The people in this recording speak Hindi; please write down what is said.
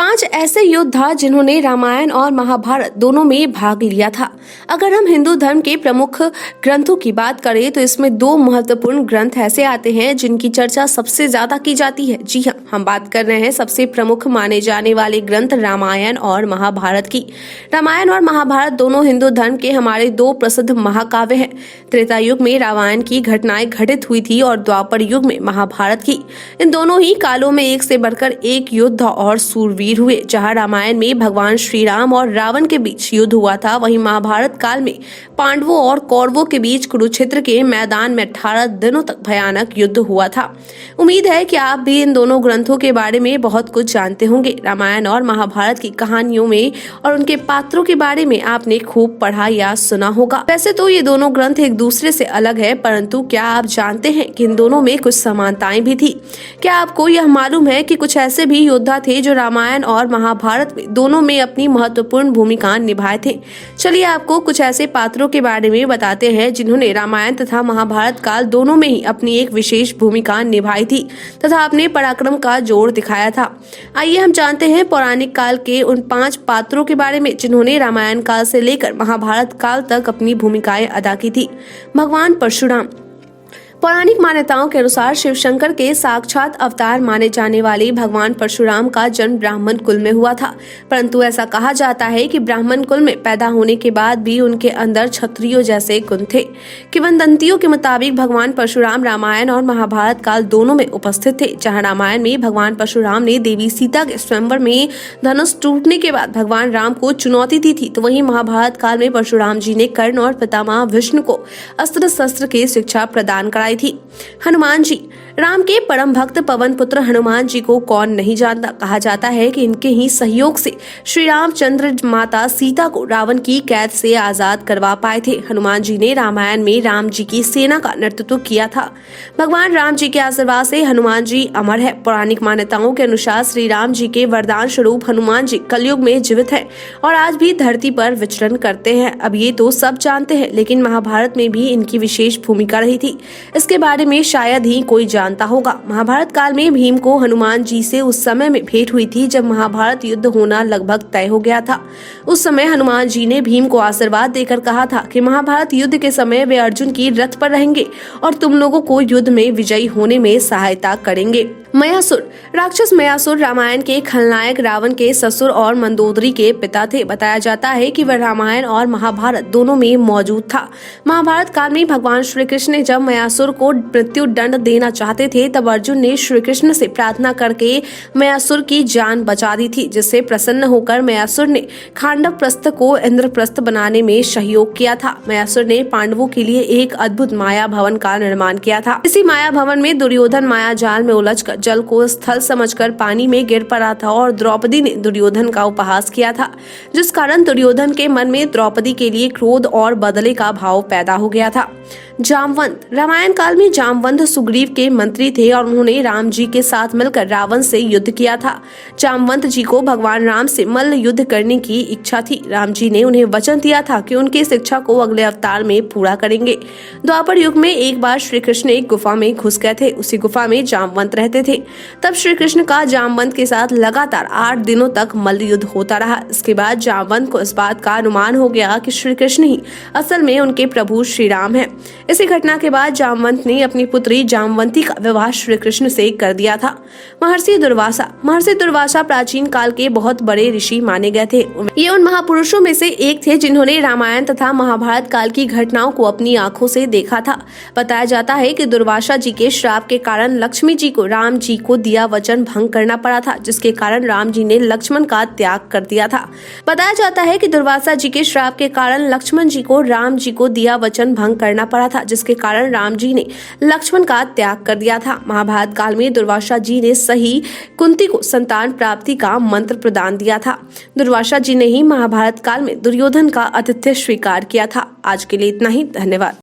5 ऐसे योद्धा जिन्होंने रामायण और महाभारत दोनों में भाग लिया था। अगर हम हिंदू धर्म के प्रमुख ग्रंथों की बात करें तो इसमें 2 महत्वपूर्ण ग्रंथ ऐसे आते हैं जिनकी चर्चा सबसे ज्यादा की जाती है। जी हाँ, हम बात कर रहे हैं सबसे प्रमुख माने जाने वाले ग्रंथ रामायण और महाभारत की। रामायण और महाभारत दोनों हिंदू धर्म के हमारे 2 प्रसिद्ध महाकाव्य हैं। त्रेता युग में रामायण की घटनाएं घटित हुई थी और द्वापर युग में महाभारत की। इन दोनों ही कालों में एक से बढ़कर एक योद्धा और सूरवीर हुए। जहां रामायण में भगवान श्री राम और रावण के बीच युद्ध हुआ था, वहीं महाभारत काल में पांडवों और कौरवों के बीच कुरुक्षेत्र के मैदान में 18 दिनों तक भयानक युद्ध हुआ था। उम्मीद है कि आप भी इन दोनों ग्रंथों के बारे में बहुत कुछ जानते होंगे। रामायण और महाभारत की कहानियों में और उनके पात्रों के बारे में आपने खूब पढ़ा या सुना होगा। वैसे तो ये दोनों ग्रंथ एक दूसरे से अलग है, परंतु क्या आप जानते हैं कि इन दोनों में कुछ समानताएं भी थी? क्या आपको यह मालूम है कि कुछ ऐसे भी योद्धा थे जो रामायण और महाभारत में दोनों में अपनी महत्वपूर्ण भूमिका निभाए थे? चलिए आपको कुछ ऐसे पात्रों के बारे में बताते हैं जिन्होंने रामायण तथा महाभारत काल दोनों में ही अपनी एक विशेष भूमिका निभाई थी तथा अपने पराक्रम का जोर दिखाया था। आइए हम जानते हैं पौराणिक काल के उन 5 पात्रों के बारे में जिन्होंने रामायण काल से लेकर महाभारत काल तक अपनी भूमिकाएं अदा की थी। भगवान परशुराम। पौराणिक मान्यताओं के अनुसार शिव शंकर के साक्षात अवतार माने जाने वाले भगवान परशुराम का जन्म ब्राह्मण कुल में हुआ था, परंतु ऐसा कहा जाता है कि ब्राह्मण कुल में पैदा होने के बाद भी उनके अंदर क्षत्रियों जैसे गुण थे। किंवदंतियों के मुताबिक भगवान परशुराम रामायण और महाभारत काल दोनों में उपस्थित थे। जहाँ रामायण में भगवान परशुराम ने देवी सीता के स्वयंवर में धनुष टूटने के बाद भगवान राम को चुनौती दी थी, तो वहीं महाभारत काल में परशुराम जी ने कर्ण और पितामह विष्णु को अस्त्र शस्त्र की शिक्षा प्रदान कराई थी। हनुमान जी। राम के परम भक्त पवन पुत्र हनुमान जी को कौन नहीं जानता। कहा जाता है कि इनके ही सहयोग से श्री रामचंद्र माता सीता को रावण की कैद से आजाद करवा पाए थे। हनुमान जी ने रामायण में राम जी की सेना का नेतृत्व किया था। भगवान राम जी के आशीर्वाद से हनुमान जी अमर है। पौराणिक मान्यताओं के अनुसार श्री राम जी के वरदान स्वरूप हनुमान जी कलयुग में जीवित है और आज भी धरती पर विचरण करते हैं। अब ये तो सब जानते हैं, लेकिन महाभारत में भी इनकी विशेष भूमिका रही थी। इसके बारे में शायद ही कोई जानता होगा। महाभारत काल में भीम को हनुमान जी से उस समय में भेंट हुई थी जब महाभारत युद्ध होना लगभग तय हो गया था। उस समय हनुमान जी ने भीम को आशीर्वाद देकर कहा था कि महाभारत युद्ध के समय वे अर्जुन की रथ पर रहेंगे और तुम लोगों को युद्ध में विजयी होने में सहायता करेंगे। मयासुर। राक्षस मयासुर रामायण के खलनायक रावण के ससुर और मंदोदरी के पिता थे। बताया जाता है कि वह रामायण और महाभारत दोनों में मौजूद था। महाभारत काल में भगवान श्री कृष्ण ने जब मयासुर को मृत्यु दंड देना चाहते थे, तब अर्जुन ने श्री कृष्ण से प्रार्थना करके मयासुर की जान बचा दी थी, जिससे प्रसन्न होकर मयासुर ने खांडव प्रस्थ को इंद्रप्रस्थ बनाने में सहयोग किया था। मयासुर ने पांडवों के लिए एक अद्भुत माया भवन का निर्माण किया था। इसी माया भवन में दुर्योधन माया जाल में उलझकर जल को स्थल समझकर पानी में गिर पड़ा था और द्रौपदी ने दुर्योधन का उपहास किया था, जिस कारण दुर्योधन के मन में द्रौपदी के लिए क्रोध और बदले का भाव पैदा हो गया था। जामवंत। रामायण काल में जामवंत सुग्रीव के मंत्री थे और उन्होंने राम जी के साथ मिलकर रावण से युद्ध किया था। जामवंत जी को भगवान राम से मल्ल युद्ध करने की इच्छा थी। राम जी ने उन्हें वचन दिया था कि उनकी इस इच्छा को अगले अवतार में पूरा करेंगे। द्वापर युग में एक बार श्री कृष्ण एक गुफा में घुस गए थे। उसी गुफा में जामवंत रहते थे। तब श्री कृष्ण का जामवंत के साथ लगातार 8 दिनों तक मल्ल युद्ध होता रहा। इसके बाद जामवंत को इस बात का अनुमान हो गया कि श्री कृष्ण ही असल में उनके प्रभु श्री राम है। इसी घटना के बाद जामवंत ने अपनी पुत्री जामवंती का विवाह श्री कृष्ण से कर दिया था। महर्षि दुर्वासा। महर्षि दुर्वासा प्राचीन काल के बहुत बड़े ऋषि माने गए थे। ये उन महापुरुषों में से एक थे जिन्होंने रामायण तथा महाभारत काल की घटनाओं को अपनी आंखों से देखा था। बताया जाता है कि दुर्वासा जी के श्राप के कारण लक्ष्मी जी को राम जी को दिया वचन भंग करना पड़ा था, जिसके कारण राम जी ने लक्ष्मण का त्याग कर दिया था। बताया जाता है कि दुर्वासा जी के श्राप के कारण लक्ष्मण जी को राम जी को दिया वचन भंग करना पड़ा था, जिसके कारण राम जी ने लक्ष्मण का त्याग कर दिया था। महाभारत काल में दुर्वासा जी ने सही कुंती को संतान प्राप्ति का मंत्र प्रदान दिया था। दुर्वासा जी ने ही महाभारत काल में दुर्योधन का आतिथ्य स्वीकार किया था। आज के लिए इतना ही। धन्यवाद।